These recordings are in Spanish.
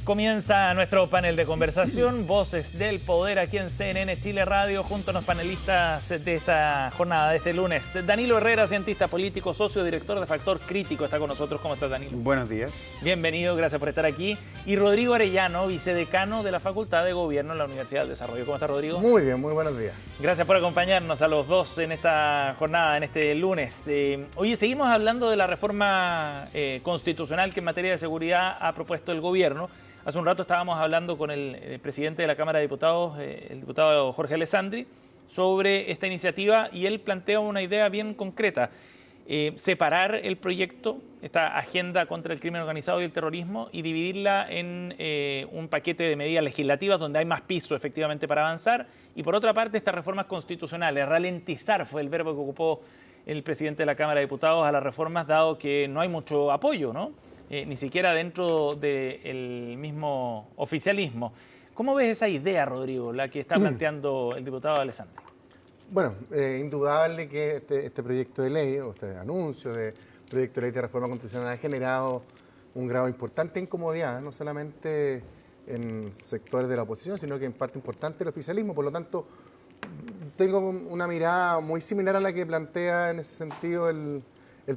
Comienza nuestro panel de conversación, Voces del Poder, aquí en CNN Chile Radio, junto a los panelistas de esta jornada, de este lunes. Danilo Herrera, cientista político, socio director de Factor Crítico, está con nosotros. ¿Cómo estás, Danilo? Buenos días. Bienvenido, gracias por estar aquí. Y Rodrigo Arellano, vicedecano de la Facultad de Gobierno en la Universidad del Desarrollo. ¿Cómo estás, Rodrigo? Muy bien, muy buenos días. Gracias por acompañarnos a los dos en esta jornada, en este lunes. Oye, seguimos hablando de la reforma constitucional que en materia de seguridad ha propuesto el gobierno. Hace un rato estábamos hablando con el presidente de la Cámara de Diputados, el diputado Jorge Alessandri, sobre esta iniciativa, y él plantea una idea bien concreta: separar el proyecto, esta agenda contra el crimen organizado y el terrorismo, y dividirla en un paquete de medidas legislativas donde hay más piso efectivamente para avanzar, y por otra parte estas reformas constitucionales. Ralentizar fue el verbo que ocupó el presidente de la Cámara de Diputados a las reformas, dado que no hay mucho apoyo, ¿no? Ni siquiera dentro del mismo oficialismo. ¿Cómo ves esa idea, Rodrigo, la que está planteando el diputado Alessandri? Bueno, indudable que este proyecto de ley, o este anuncio de proyecto de ley de reforma constitucional, ha generado un grado importante de incomodidad, no solamente en sectores de la oposición, sino que en parte importante del oficialismo. Por lo tanto, tengo una mirada muy similar a la que plantea en ese sentido el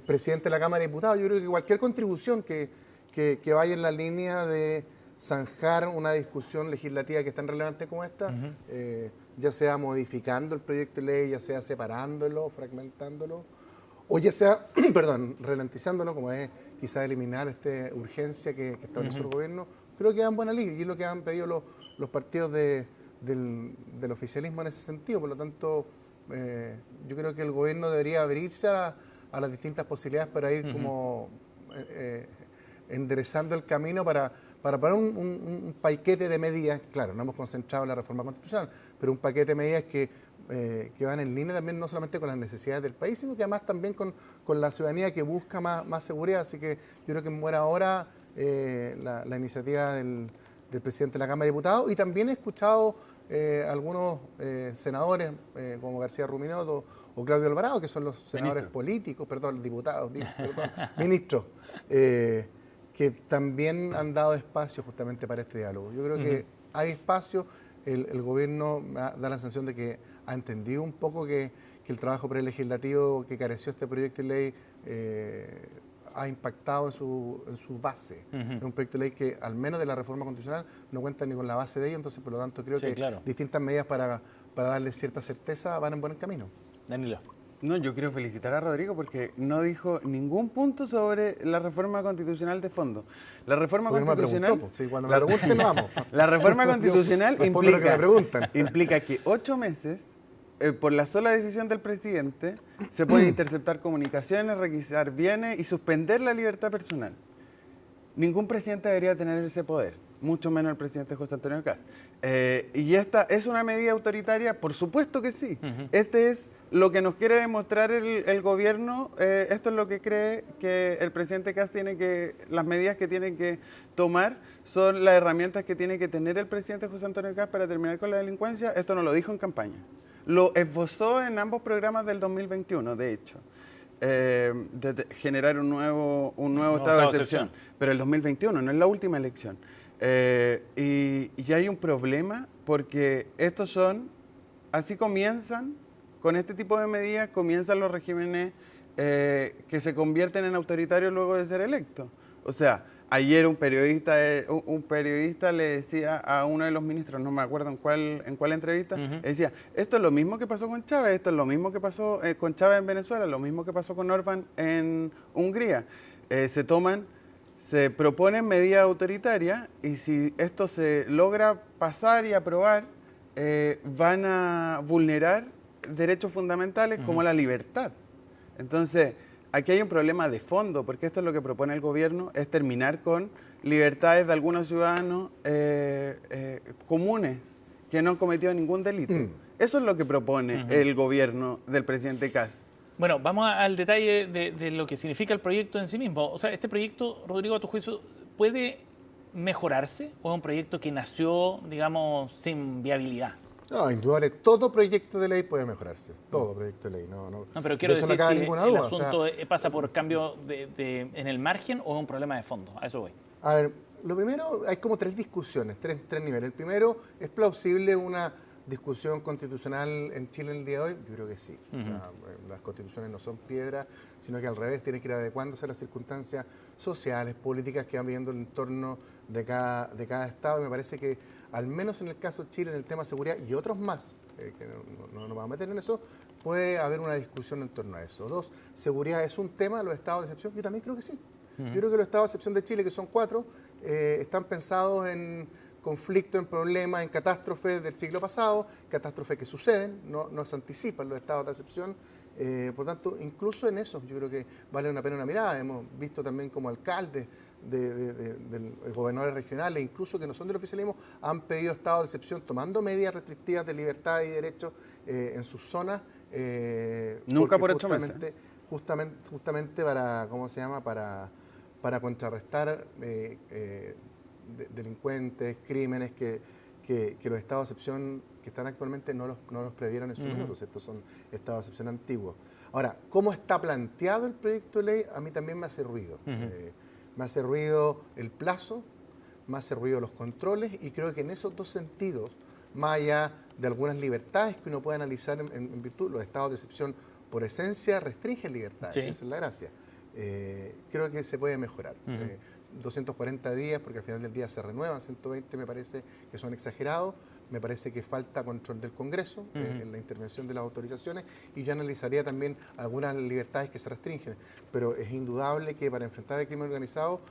presidente de la Cámara de Diputados. Yo creo que cualquier contribución que vaya en la línea de zanjar una discusión legislativa que es tan relevante como esta, ya sea modificando el proyecto de ley, ya sea separándolo, fragmentándolo, o ya sea, ralentizándolo, como es quizás eliminar esta urgencia que establece el gobierno, creo que va en buena línea, y es lo que han pedido los partidos del oficialismo en ese sentido. Por lo tanto, yo creo que el gobierno debería abrirse a las distintas posibilidades para ir como enderezando el camino para poner un paquete de medidas. Claro, no hemos concentrado en la reforma constitucional, pero un paquete de medidas que van en línea también no solamente con las necesidades del país, sino que además también con la ciudadanía que busca más seguridad. Así que yo creo que en buena hora la iniciativa del presidente de la Cámara de Diputados, y también he escuchado algunos senadores como García Ruminot o Claudio Alvarado, que son los senadores políticos, ministros, que también han dado espacio justamente para este diálogo. Yo creo que hay espacio. El gobierno da la sensación de que ha entendido un poco que el trabajo prelegislativo que careció este proyecto de ley ha impactado en su base. Es un proyecto de ley que, al menos de la reforma constitucional, no cuenta ni con la base de ello. Entonces, por lo tanto, creo que distintas medidas para darle cierta certeza van en buen camino. Danilo. No, yo quiero felicitar a Rodrigo porque no dijo ningún punto sobre la reforma constitucional de fondo. La reforma constitucional... Cuando me pregunten, vamos. La reforma constitucional implica que 8 meses, por la sola decisión del presidente, se pueden interceptar comunicaciones, requisar bienes y suspender la libertad personal. Ningún presidente debería tener ese poder, mucho menos el presidente José Antonio Kast. ¿Y esta es una medida autoritaria? Por supuesto que sí. Este es lo que nos quiere demostrar el gobierno. Esto es lo que cree que el presidente Kast las medidas que tiene que tomar son las herramientas que tiene que tener el presidente José Antonio Kast para terminar con la delincuencia. Esto no lo dijo en campaña. Lo esbozó en ambos programas del 2021, de hecho, de generar un nuevo estado de excepción. Pero el 2021 no es la última elección. Y hay un problema porque así comienzan, con este tipo de medidas, comienzan los regímenes que se convierten en autoritarios luego de ser electos. O sea, ayer un periodista le decía a uno de los ministros, no me acuerdo en cuál entrevista, le decía: esto es lo mismo que pasó con Chávez, esto es lo mismo que pasó con Chávez en Venezuela, lo mismo que pasó con Orbán en Hungría. Se proponen medidas autoritarias, y si esto se logra pasar y aprobar, van a vulnerar derechos fundamentales como la libertad. Entonces, aquí hay un problema de fondo, porque esto es lo que propone el gobierno, es terminar con libertades de algunos ciudadanos comunes que no han cometido ningún delito. Eso es lo que propone el gobierno del presidente Kast. Bueno, vamos al detalle de lo que significa el proyecto en sí mismo. O sea, este proyecto, Rodrigo, a tu juicio, ¿puede mejorarse o es un proyecto que nació, digamos, sin viabilidad? No, indudable, todo proyecto de ley puede mejorarse, todo proyecto de ley. No, pero quiero decir, no si ninguna el duda, asunto pasa por cambio en el margen o es un problema de fondo, a eso voy. A ver, Lo primero, hay como tres discusiones, tres niveles. El primero, ¿es plausible una discusión constitucional en Chile el día de hoy? Yo creo que sí. O sea, las constituciones no son piedra, sino que al revés tienen que ir adecuándose a las circunstancias sociales, políticas que van viviendo el entorno de cada Estado. Y me parece que, al menos en el caso de Chile, en el tema de seguridad y otros más, que no nos vamos a meter en eso, puede haber una discusión en torno a eso. Dos, seguridad es un tema, los estados de excepción, yo también creo que sí. Yo creo que los estados de excepción de Chile, que son 4, están pensados en conflictos, en problemas, en catástrofes del siglo pasado, catástrofes que suceden, no se anticipan los estados de excepción. Por tanto, incluso en eso yo creo que vale una pena una mirada. Hemos visto también como alcaldes de gobernadores regionales, incluso que no son del oficialismo, han pedido estado de excepción tomando medidas restrictivas de libertad y derechos en sus zonas. Nunca por 8 meses. Justamente para, ¿cómo se llama?, para contrarrestar delincuentes, crímenes que los estados de excepción que están actualmente no los previeron en su minuto. Estos son estados de excepción antiguos. Ahora, ¿cómo está planteado el proyecto de ley? A mí también me hace ruido. Me hace ruido el plazo, me hace ruido los controles, y creo que en esos dos sentidos, más allá de algunas libertades que uno puede analizar en virtud, los estados de excepción por esencia restringen libertades, esa es la gracia. Creo que se puede mejorar. 240 días, porque al final del día se renuevan, 120 me parece que son exagerados, me parece que falta control del Congreso en la intervención de las autorizaciones, y yo analizaría también algunas libertades que se restringen, pero es indudable que para enfrentar el crimen organizado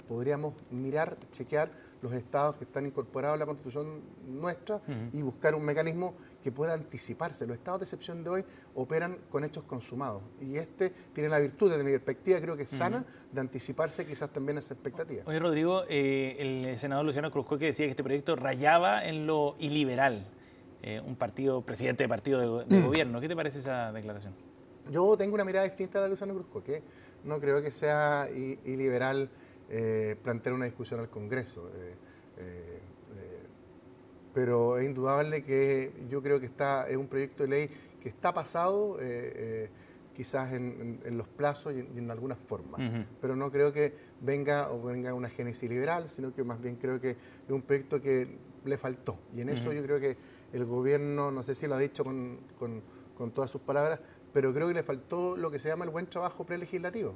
podríamos mirar, chequear los estados que están incorporados a la Constitución nuestra y buscar un mecanismo que pueda anticiparse. Los estados de excepción de hoy operan con hechos consumados, y este tiene la virtud, desde mi perspectiva, creo que es sana, de anticiparse quizás también a esa expectativa. Oye, Rodrigo, el senador Luciano Cruzcoque, que decía que este proyecto rayaba en lo iliberal, un presidente de partido de gobierno. ¿Qué te parece esa declaración? Yo tengo una mirada distinta a la de Luciano Cruzcoque. No creo que sea iliberal plantear una discusión al Congreso. Pero es indudable que yo creo que es un proyecto de ley que está pasado quizás en los plazos y en algunas formas. Pero no creo que venga una génesis liberal, sino que más bien creo que es un proyecto que le faltó. Y en eso yo creo que el gobierno, no sé si lo ha dicho con todas sus palabras, pero creo que le faltó lo que se llama el buen trabajo prelegislativo.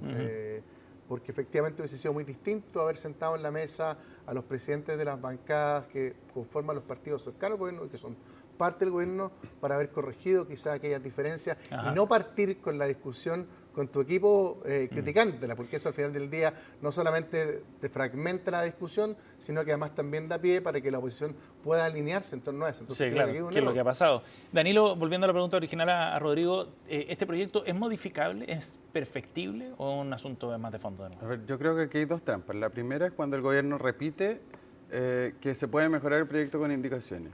Porque efectivamente hubiese sido muy distinto haber sentado en la mesa a los presidentes de las bancadas que conforman los partidos cercanos al gobierno y que son parte del gobierno, para haber corregido quizás aquellas diferencias y no partir con la discusión con tu equipo criticándotela, porque eso al final del día no solamente te fragmenta la discusión, sino que además también da pie para que la oposición pueda alinearse en torno a eso. Entonces, sí, claro, ¿qué es lo que ha pasado? Danilo, volviendo a la pregunta original a Rodrigo, ¿este proyecto es modificable, es perfectible o un asunto más de fondo? De nuevo? A ver, yo creo que aquí hay dos trampas. La primera es cuando el gobierno repite que se puede mejorar el proyecto con indicaciones.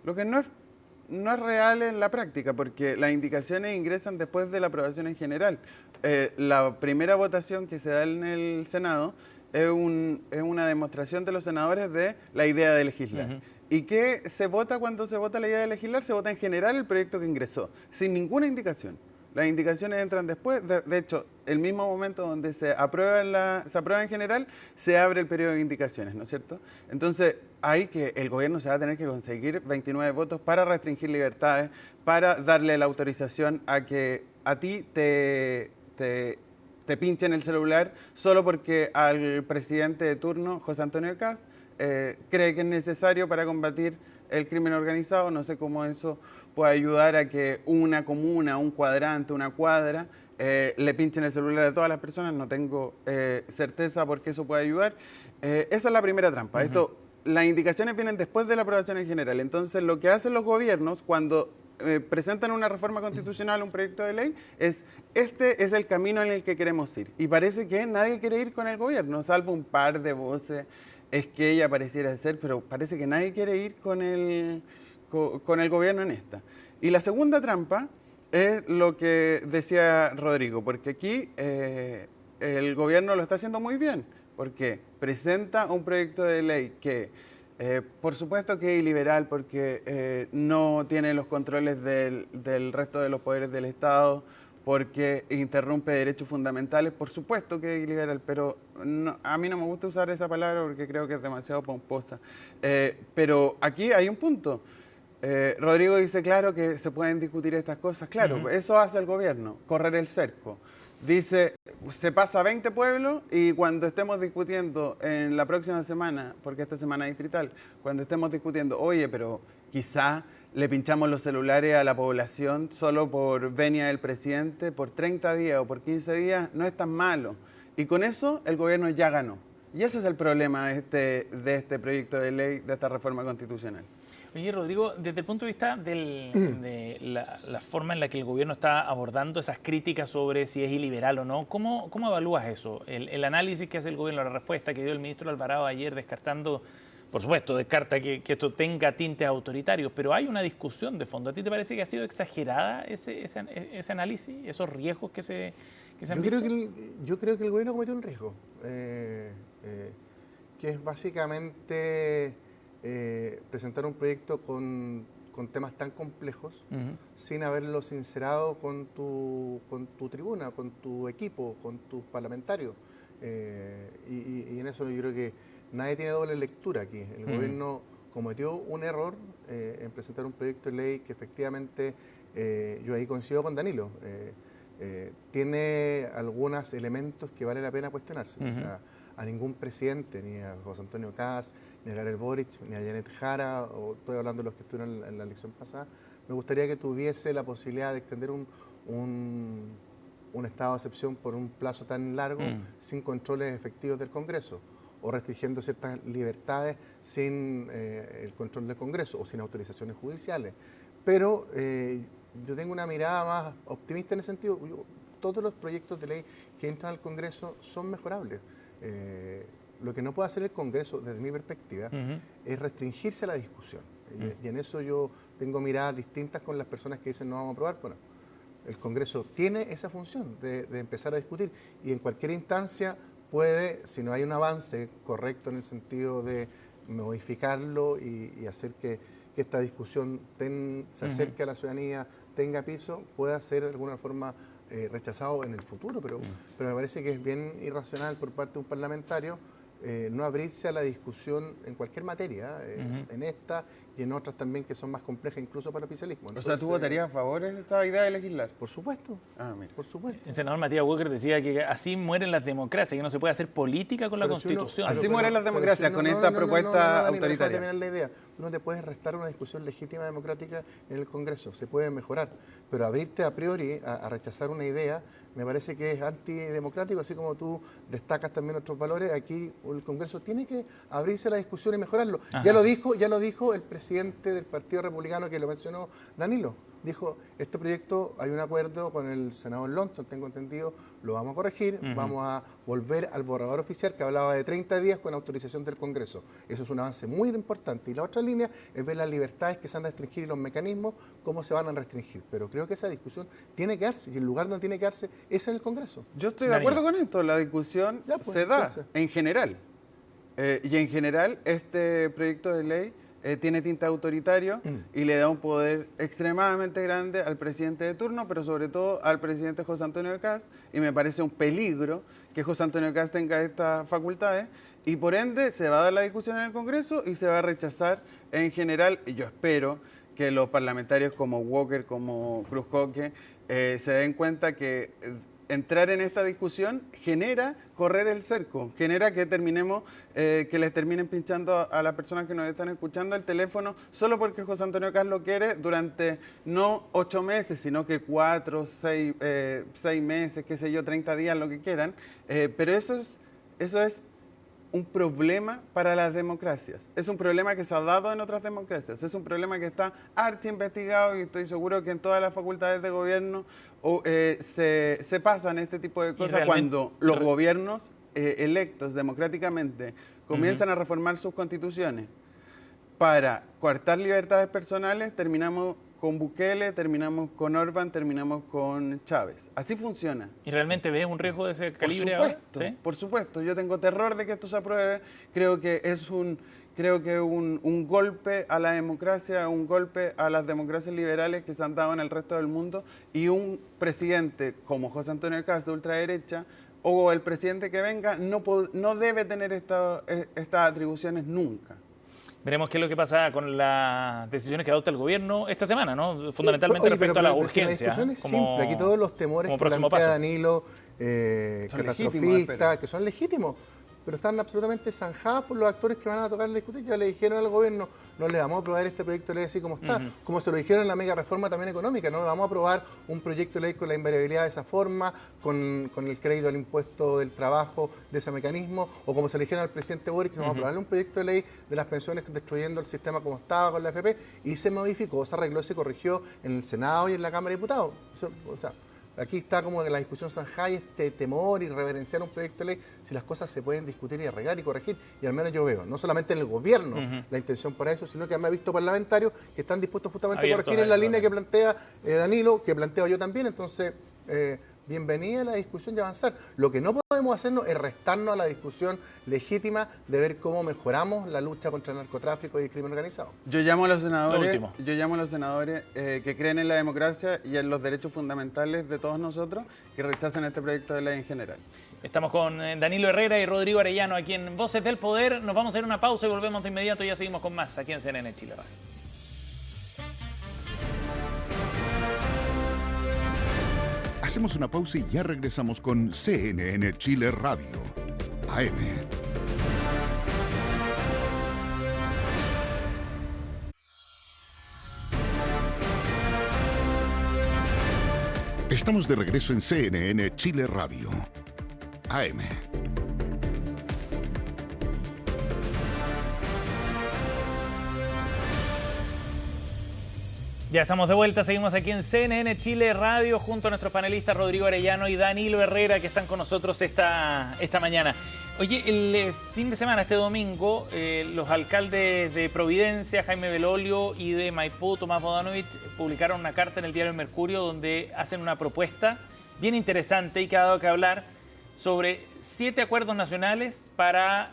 Lo que no es real en la práctica, porque las indicaciones ingresan después de la aprobación en general. La primera votación que se da en el Senado es una demostración de los senadores de la idea de legislar. ¿Y qué se vota cuando se vota la idea de legislar? Se vota en general el proyecto que ingresó, sin ninguna indicación. Las indicaciones entran después, de hecho, el mismo momento donde se aprueba en general, se abre el periodo de indicaciones, ¿no es cierto? Entonces, hay que el gobierno se va a tener que conseguir 29 votos para restringir libertades, para darle la autorización a que a ti te pinchen el celular solo porque al presidente de turno, José Antonio Kast, cree que es necesario para combatir el crimen organizado. No sé cómo eso puede ayudar a que una comuna, un cuadrante, una cuadra, le pinchen el celular a todas las personas. No tengo certeza por qué eso puede ayudar. Esa es la primera trampa. Las indicaciones vienen después de la aprobación en general. Entonces, lo que hacen los gobiernos cuando presentan una reforma constitucional, un proyecto de ley, este es el camino en el que queremos ir. Y parece que nadie quiere ir con el gobierno, salvo un par de voces que ella pareciera ser, pero parece que nadie quiere ir con el gobierno en esta. Y la segunda trampa es lo que decía Rodrigo, porque aquí el gobierno lo está haciendo muy bien, porque presenta un proyecto de ley que, por supuesto que es iliberal, porque no tiene los controles del resto de los poderes del Estado, porque interrumpe derechos fundamentales. Por supuesto que es liberal, pero no, a mí no me gusta usar esa palabra porque creo que es demasiado pomposa. Pero aquí hay un punto. Rodrigo dice, claro, que se pueden discutir estas cosas. Claro, eso hace el gobierno, correr el cerco. Dice, se pasa a 20 pueblos y cuando estemos discutiendo en la próxima semana, porque esta semana es distrital, cuando estemos discutiendo, oye, pero quizá le pinchamos los celulares a la población solo por venia del presidente, por 30 días o por 15 días, no es tan malo. Y con eso el gobierno ya ganó. Y ese es el problema de este proyecto de ley, de esta reforma constitucional. Oye, Rodrigo, desde el punto de vista de la forma en la que el gobierno está abordando esas críticas sobre si es iliberal o no, ¿cómo evalúas eso? El análisis que hace el gobierno, la respuesta que dio el ministro Alvarado ayer descartando, por supuesto, descarta que esto tenga tintes autoritarios, pero hay una discusión de fondo. ¿A ti te parece que ha sido exagerada ese análisis, esos riesgos que se han visto? Yo creo que el gobierno cometió un riesgo, que es básicamente presentar un proyecto con temas tan complejos sin haberlo sincerado con tu tribuna, con tu equipo, con tus parlamentarios. Y en eso yo creo que nadie tiene doble lectura aquí. El gobierno cometió un error en presentar un proyecto de ley que efectivamente, yo ahí coincido con Danilo, tiene algunos elementos que vale la pena cuestionarse. O sea, a ningún presidente, ni a José Antonio Kast, ni a Gabriel Boric, ni a Janet Jara, o estoy hablando de los que estuvieron en la elección pasada, me gustaría que tuviese la posibilidad de extender un estado de excepción por un plazo tan largo sin controles efectivos del Congreso, o restringiendo ciertas libertades sin el control del Congreso o sin autorizaciones judiciales. Pero yo tengo una mirada más optimista en ese sentido. Todos los proyectos de ley que entran al Congreso son mejorables. Lo que no puede hacer el Congreso, desde mi perspectiva, es restringirse a la discusión. Y en eso yo tengo miradas distintas con las personas que dicen no vamos a aprobar. Bueno, el Congreso tiene esa función de empezar a discutir y en cualquier instancia puede, si no hay un avance correcto en el sentido de modificarlo y hacer que esta discusión se acerque a la ciudadanía, tenga piso, pueda ser de alguna forma rechazado en el futuro, pero me parece que es bien irracional por parte de un parlamentario no abrirse a la discusión en cualquier materia, en esta y en otras también que son más complejas incluso para el oficialismo. Entonces, o sea, ¿tú votarías a favor de esta idea de legislar? Por supuesto, por supuesto. El senador Matías Walker decía que así mueren las democracias, que no se puede hacer política con la Constitución. Así mueren las democracias con esta propuesta autoritaria. Terminar la idea. Tú no te puedes restar una discusión legítima democrática en el Congreso, se puede mejorar, pero abrirte a priori a rechazar una idea me parece que es antidemocrático, así como tú destacas también otros valores. Aquí el Congreso tiene que abrirse a la discusión y mejorarlo. Ya lo dijo el presidente del Partido Republicano, que lo mencionó Danilo. Dijo, este proyecto hay un acuerdo con el senador Longton, tengo entendido, lo vamos a corregir, vamos a volver al borrador oficial que hablaba de 30 días con autorización del Congreso. Eso es un avance muy importante. Y la otra línea es ver las libertades que se van a restringir y los mecanismos, cómo se van a restringir. Pero creo que esa discusión tiene que darse, y el lugar donde tiene que darse es en el Congreso. Yo estoy de acuerdo con esto, la discusión se da en general. Y en general este proyecto de ley tiene tinte autoritario y le da un poder extremadamente grande al presidente de turno, pero sobre todo al presidente José Antonio Kast, y me parece un peligro que José Antonio Kast tenga estas facultades, y por ende se va a dar la discusión en el Congreso y se va a rechazar en general, y yo espero que los parlamentarios como Walker, como Cruz Coque, se den cuenta que entrar en esta discusión genera correr el cerco, genera que terminemos, que les terminen pinchando a las personas que nos están escuchando el teléfono solo porque José Antonio Kast lo quiere durante no 8 meses, sino que 4, 6 meses, qué sé yo, 30 días, lo que quieran. Pero eso es un problema para las democracias. Es un problema que se ha dado en otras democracias. Es un problema que está archi investigado y estoy seguro que en todas las facultades de gobierno se pasan este tipo de cosas cuando los gobiernos electos democráticamente comienzan a reformar sus constituciones para coartar libertades personales. Terminamos con Bukele, terminamos con Orbán, terminamos con Chávez. Así funciona. ¿Y realmente ves un riesgo de ese calibre ahora? ¿Sí? Por supuesto. Yo tengo terror de que esto se apruebe. Creo que es un creo que es un golpe a la democracia, un golpe a las democracias liberales que se han dado en el resto del mundo, y un presidente como José Antonio Kast de ultraderecha o el presidente que venga no debe tener estas atribuciones nunca. Veremos qué es lo que pasa con las decisiones que adopta el gobierno esta semana, ¿no? Fundamentalmente respecto a la urgencia. La discusión es simple. Aquí todos los temores que plantea Danilo, catastrofistas, que son legítimos, pero están absolutamente zanjados por los actores que van a tocar la discusión. Ya le dijeron al gobierno, no le vamos a aprobar este proyecto de ley así como está, como se lo dijeron en la mega reforma también económica, no le vamos a aprobar un proyecto de ley con la invariabilidad de esa forma, con el crédito al impuesto del trabajo de ese mecanismo, o como se le dijeron al presidente Boric, no vamos a aprobarle un proyecto de ley de las pensiones destruyendo el sistema como estaba con la AFP, y se modificó, se arregló, se corrigió en el Senado y en la Cámara de Diputados. O sea, aquí está como que la discusión zanjada y este temor y reverenciar un proyecto de ley, si las cosas se pueden discutir y arreglar y corregir. Y al menos yo veo, no solamente en el gobierno la intención para eso, sino que me he visto parlamentarios que están dispuestos justamente a corregir en la línea que plantea Danilo, que planteo yo también. Entonces, bienvenida a la discusión y avanzar. Lo que no podemos hacernos es restarnos a la discusión legítima de ver cómo mejoramos la lucha contra el narcotráfico y el crimen organizado. Yo llamo a los senadores que creen en la democracia y en los derechos fundamentales de todos nosotros, que rechacen este proyecto de ley en general. Estamos con Danilo Herrera y Rodrigo Arellano aquí en Voces del Poder. Nos vamos a hacer una pausa y volvemos de inmediato y ya seguimos con más aquí en CNN Chile Radio. Hacemos una pausa y ya regresamos con CNN Chile Radio, AM. Estamos de regreso en CNN Chile Radio, AM. Ya estamos de vuelta, seguimos aquí en CNN Chile Radio junto a nuestros panelistas Rodrigo Arellano y Danilo Herrera, que están con nosotros esta mañana. Oye, el fin de semana, este domingo, los alcaldes de Providencia, Jaime Belolio, y de Maipú, Tomás Bodanovich, publicaron una carta en el diario El Mercurio donde hacen una propuesta bien interesante y que ha dado que hablar sobre 7 acuerdos nacionales para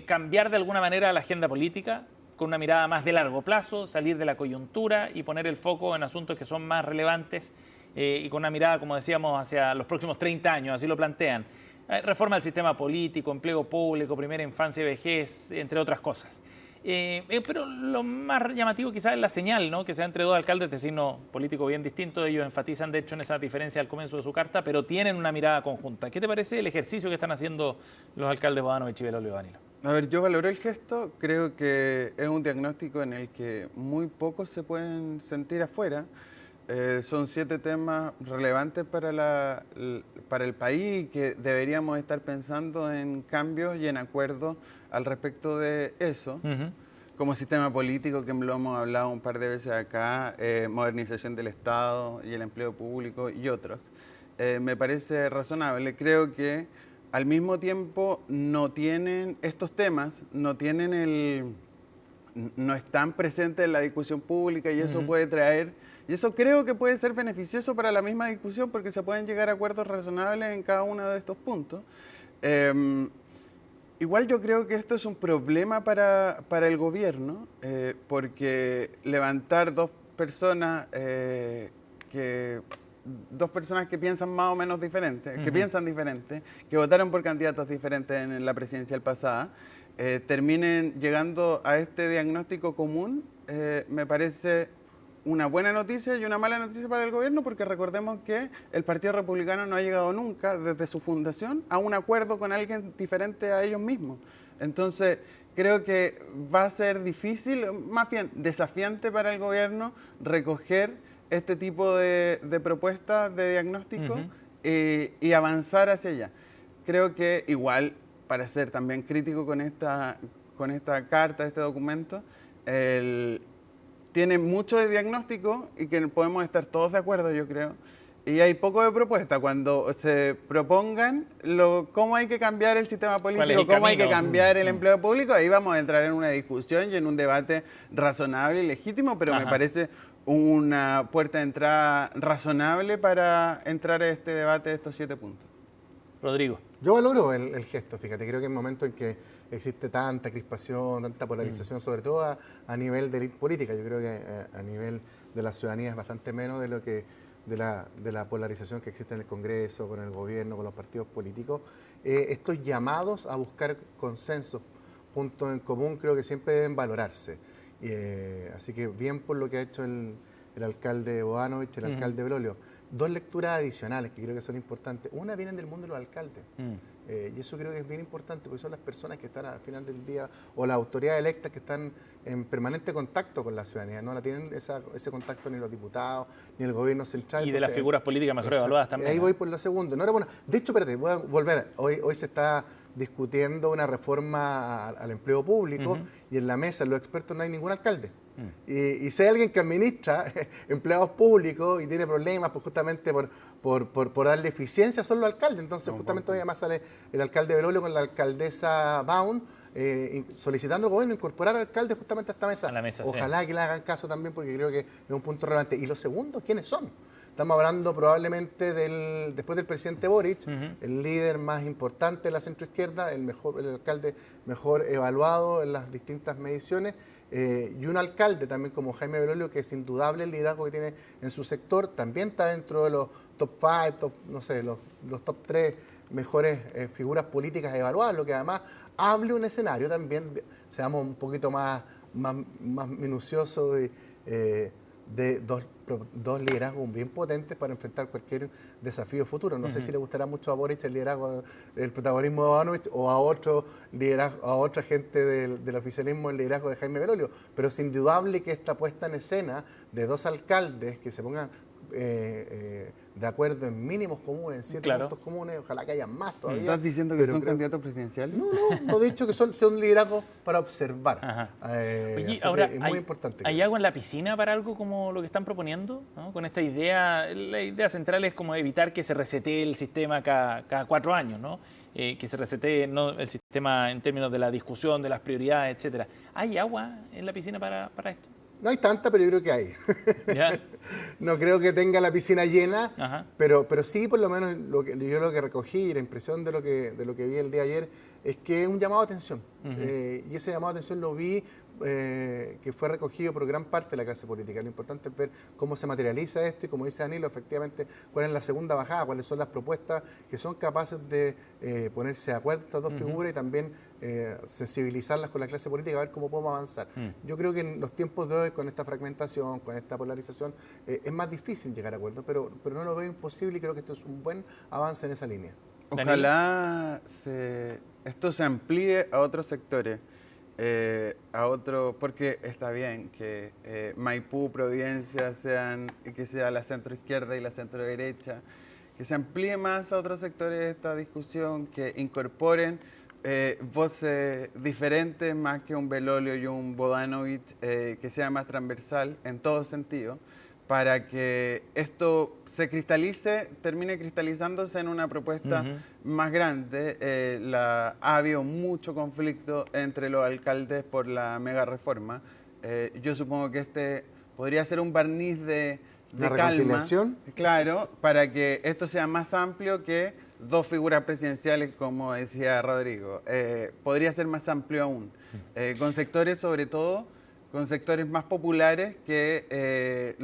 cambiar de alguna manera la agenda política, con una mirada más de largo plazo, salir de la coyuntura y poner el foco en asuntos que son más relevantes y con una mirada, como decíamos, hacia los próximos 30 años, así lo plantean. Reforma del sistema político, empleo público, primera infancia y vejez, entre otras cosas. Pero lo más llamativo quizás es la señal, ¿no?, que se da entre dos alcaldes de signo político bien distinto. Ellos enfatizan, de hecho, en esa diferencia al comienzo de su carta, pero tienen una mirada conjunta. ¿Qué te parece el ejercicio que están haciendo los alcaldes Bodanovich y Belolio, Danilo? A ver, yo valoro el gesto, creo que es un diagnóstico en el que muy pocos se pueden sentir afuera. Son 7 temas relevantes para el país y que deberíamos estar pensando en cambios y en acuerdos al respecto de eso. Como sistema político, que lo hemos hablado un par de veces acá, modernización del Estado y el empleo público y otros. Me parece razonable. Creo que al mismo tiempo no tienen estos temas, no están presentes en la discusión pública y eso puede traer, y eso creo que puede ser beneficioso para la misma discusión porque se pueden llegar a acuerdos razonables en cada uno de estos puntos. Igual yo creo que esto es un problema para el gobierno, porque levantar dos personas que piensan más o menos diferentes, que piensan diferente, que votaron por candidatos diferentes en la presidencial pasada, terminen llegando a este diagnóstico común, me parece una buena noticia y una mala noticia para el gobierno, porque recordemos que el Partido Republicano no ha llegado nunca, desde su fundación, a un acuerdo con alguien diferente a ellos mismos. Entonces, creo que va a ser difícil, más bien desafiante para el gobierno recoger este tipo de propuestas de diagnóstico y avanzar hacia allá. Creo que igual, para ser también crítico con esta carta, este documento, tiene mucho de diagnóstico y que podemos estar todos de acuerdo, yo creo. Y hay poco de propuesta. Cuando se propongan cómo hay que cambiar el sistema político, cómo hay que cambiar el empleo público, ahí vamos a entrar en una discusión y en un debate razonable y legítimo, pero me parece una puerta de entrada razonable para entrar a este debate de estos 7 puntos. Rodrigo. Yo valoro el gesto, fíjate, creo que es un momento en que existe tanta crispación, tanta polarización, sobre todo a nivel de élite política. Yo creo que a nivel de la ciudadanía es bastante menos de lo que de la polarización que existe en el Congreso, con el gobierno, con los partidos políticos. Estos llamados a buscar consensos, puntos en común, creo que siempre deben valorarse. Así que bien por lo que ha hecho el alcalde Bodanovich, el alcalde Belolio. Dos lecturas adicionales que creo que son importantes. Una vienen del mundo de los alcaldes. Y eso creo que es bien importante, porque son las personas que están al final del día, o las autoridades electas que están en permanente contacto con la ciudadanía. No la tienen ese contacto ni los diputados, ni el gobierno central. Y de las figuras políticas mejor evaluadas también. Ahí voy por la segunda. Enhorabuena. De hecho, espérate, voy a volver. Hoy se está discutiendo una reforma al empleo público y en la mesa los expertos no hay ningún alcalde. Y si hay alguien que administra empleados públicos y tiene problemas justamente por darle eficiencia, son los alcaldes. Entonces, justamente hoy además sale el alcalde Belolio con la alcaldesa Baun solicitando al gobierno incorporar al alcalde justamente a esta mesa. A la mesa, Ojalá que le hagan caso también, porque creo que es un punto relevante. Y lo segundo, ¿quiénes son? Estamos hablando probablemente después del presidente Boric, el líder más importante de la centroizquierda, el alcalde mejor evaluado en las distintas mediciones, y un alcalde también como Jaime Belolio, que es indudable el liderazgo que tiene en su sector, también está dentro de los top 5, los top 3 mejores figuras políticas evaluadas, lo que además hable un escenario también, seamos un poquito más minuciosos de dos liderazgos bien potentes para enfrentar cualquier desafío futuro. No sé si le gustará mucho a Boric el liderazgo, el protagonismo de Bodanovich, o a otro liderazgo, a otra gente del oficialismo el liderazgo de Jaime Belolio, pero es indudable que esta puesta en escena de dos alcaldes que se pongan de acuerdo en mínimos comunes, en 7 puntos comunes, ojalá que haya más todavía. ¿Estás diciendo que son candidatos presidenciales? No, he dicho que son liderazgos para observar. Oye, ahora, es muy importante. ¿Hay agua en la piscina para algo como lo que están proponiendo? ¿No? Con esta idea, la idea central es como evitar que se resetee el sistema cada 4 años, ¿no? Que se resetee el sistema en términos de la discusión, de las prioridades, etcétera. ¿Hay agua en la piscina para esto? No hay tanta, pero yo creo que hay. ¿Ya? No creo que tenga la piscina llena, pero sí, por lo menos, yo lo que recogí, la impresión de lo que vi el día de ayer, es que es un llamado a atención. Y ese llamado a atención lo vi que fue recogido por gran parte de la clase política. Lo importante es ver cómo se materializa esto y, como dice Danilo, efectivamente, cuál es la segunda bajada, cuáles son las propuestas que son capaces de ponerse de acuerdo estas dos figuras y también sensibilizarlas con la clase política, a ver cómo podemos avanzar. Yo creo que en los tiempos de hoy, con esta fragmentación, con esta polarización, es más difícil llegar a acuerdos, pero no lo veo imposible y creo que esto es un buen avance en esa línea. Ojalá esto se amplíe a otros sectores, porque está bien que Maipú, Providencia que sea la centroizquierda y la centroderecha, que se amplíe más a otros sectores de esta discusión, que incorporen voces diferentes más que un Belolio y un Bodanovich, que sea más transversal en todo sentido, para que esto se termine cristalizándose en una propuesta más grande. Ha habido mucho conflicto entre los alcaldes por la mega reforma. Yo supongo que este podría ser un barniz de calma, claro, para que esto sea más amplio que dos figuras presidenciales, como decía Rodrigo. Podría ser más amplio aún, con sectores, sobre todo, con sectores más populares que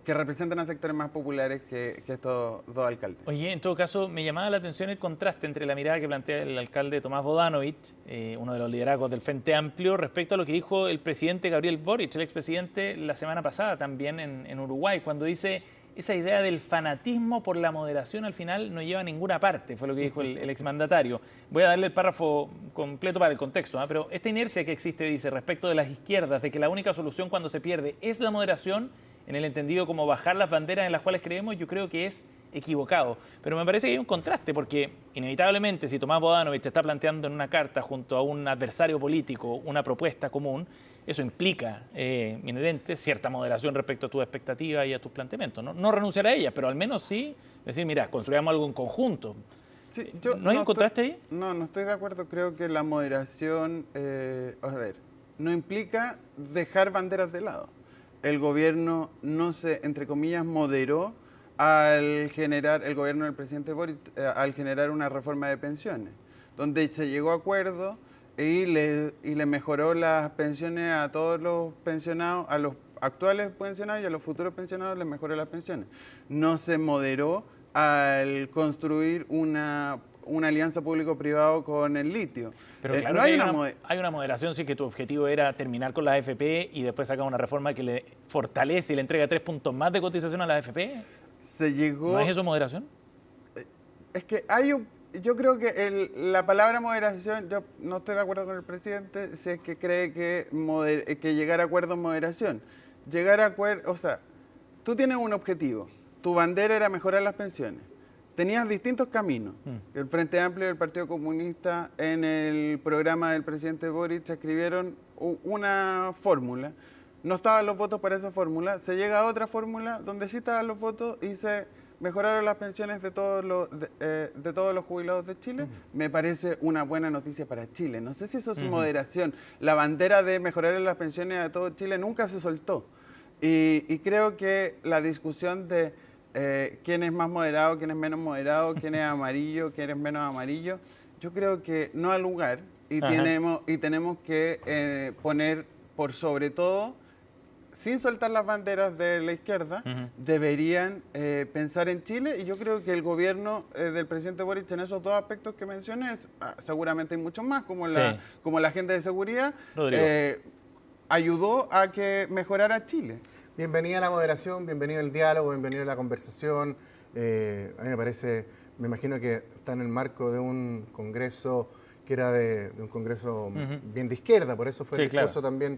representan a sectores más populares que estos dos alcaldes. Oye, en todo caso, me llamaba la atención el contraste entre la mirada que plantea el alcalde Tomás Bodanovich, uno de los liderazgos del Frente Amplio, respecto a lo que dijo el presidente Gabriel Boric, el expresidente, la semana pasada también en Uruguay, cuando dice: esa idea del fanatismo por la moderación al final no lleva a ninguna parte, fue lo que dijo el exmandatario. Voy a darle el párrafo completo para el contexto, pero esta inercia que existe, dice, respecto de las izquierdas, de que la única solución cuando se pierde es la moderación, en el entendido como bajar las banderas en las cuales creemos, yo creo que es equivocado. Pero me parece que hay un contraste, porque inevitablemente si Tomás Bodanovich está planteando en una carta junto a un adversario político una propuesta común, eso implica inherente cierta moderación respecto a tus expectativas y a tus planteamientos. No renunciar a ellas, pero al menos sí decir: mira, construyamos algo en conjunto. Sí, ¿No hay un contraste ahí? No estoy de acuerdo. Creo que la moderación, no implica dejar banderas de lado. El gobierno no se, entre comillas, moderó el gobierno del presidente Boric, al generar una reforma de pensiones, donde se llegó a acuerdo y le mejoró las pensiones a todos los pensionados, a los actuales pensionados y a los futuros pensionados les mejoró las pensiones. No se moderó al construir una alianza público-privado con el litio. Pero claro, no hay una moderación si es que tu objetivo era terminar con las AFP y después sacar una reforma que le fortalece y le entrega 3 puntos más de cotización a las AFP. ¿No es eso moderación? Es que yo creo que la palabra moderación, yo no estoy de acuerdo con el presidente si es que cree que llegar a acuerdo es moderación. Llegar a acuerdo, o sea, tú tienes un objetivo, tu bandera era mejorar las pensiones. Tenías distintos caminos. El Frente Amplio y el Partido Comunista en el programa del presidente Boric escribieron una fórmula. No estaban los votos para esa fórmula. Se llega a otra fórmula donde sí estaban los votos y se mejoraron las pensiones de todos los jubilados de Chile. Me parece una buena noticia para Chile. No sé si eso es moderación. La bandera de mejorar las pensiones de todo Chile nunca se soltó. Y creo que la discusión de quién es más moderado, quién es menos moderado, quién es amarillo, quién es menos amarillo, yo creo que no hay lugar y tenemos que poner por sobre todo, sin soltar las banderas de la izquierda, deberían pensar en Chile, y yo creo que el gobierno del presidente Boric en esos dos aspectos que mencioné, seguramente hay muchos más, como la agenda de seguridad, ayudó a que mejorara Chile. Bienvenida la moderación, bienvenido el diálogo, bienvenido la conversación. A mí me parece, me imagino que está en el marco de un congreso que era de un congreso bien de izquierda, por eso fue el discurso también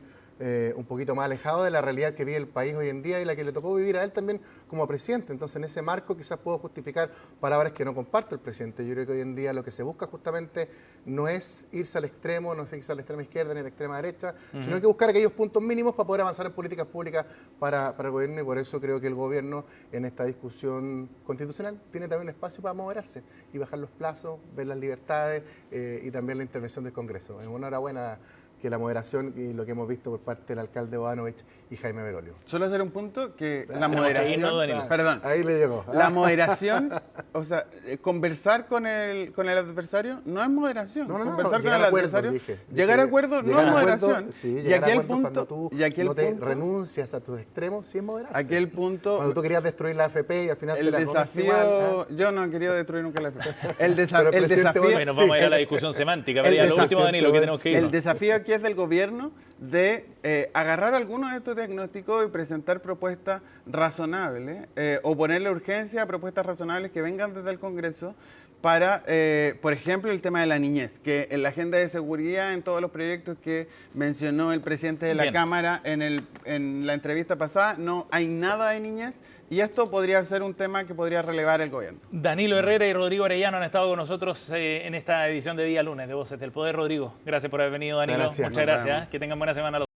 un poquito más alejado de la realidad que vive el país hoy en día y la que le tocó vivir a él también como presidente. Entonces, en ese marco quizás puedo justificar palabras que no comparto el presidente. Yo creo que hoy en día lo que se busca justamente no es irse al extremo, no es irse a la extrema izquierda ni a la extrema derecha, sino hay que buscar aquellos puntos mínimos para poder avanzar en políticas públicas para el gobierno, y por eso creo que el gobierno en esta discusión constitucional tiene también un espacio para moderarse y bajar los plazos, ver las libertades y también la intervención del Congreso. Enhorabuena que la moderación y lo que hemos visto por parte del alcalde Bodanovich y Jaime Berolio. Solo hacer un punto que la moderación, perdón, ahí le llegó. La moderación, o sea, conversar con el adversario no es moderación. Conversar con el adversario, llegar a acuerdos no es moderación. Sí, y aquí el punto, cuando tú no te renuncias a tus extremos, sí es moderación. Aquí el punto, cuando tú querías destruir la AFP y al final el desafío, yo no he querido destruir nunca la AFP. El desafío, bueno, vamos a ir a la discusión semántica, pero ya lo último, Danilo, que tenemos que ir. El desafío aquí es del gobierno de agarrar algunos de estos diagnósticos y presentar propuestas razonables o ponerle urgencia a propuestas razonables que vengan desde el Congreso para, por ejemplo, el tema de la niñez, que en la agenda de seguridad, en todos los proyectos que mencionó el presidente de la Cámara en la entrevista pasada, no hay nada de niñez. Y esto podría ser un tema que podría relevar el gobierno. Danilo Herrera y Rodrigo Arellano han estado con nosotros en esta edición de Día Lunes de Voces del Poder. Rodrigo, gracias por haber venido, Danilo. Muchas gracias. Que tengan buena semana.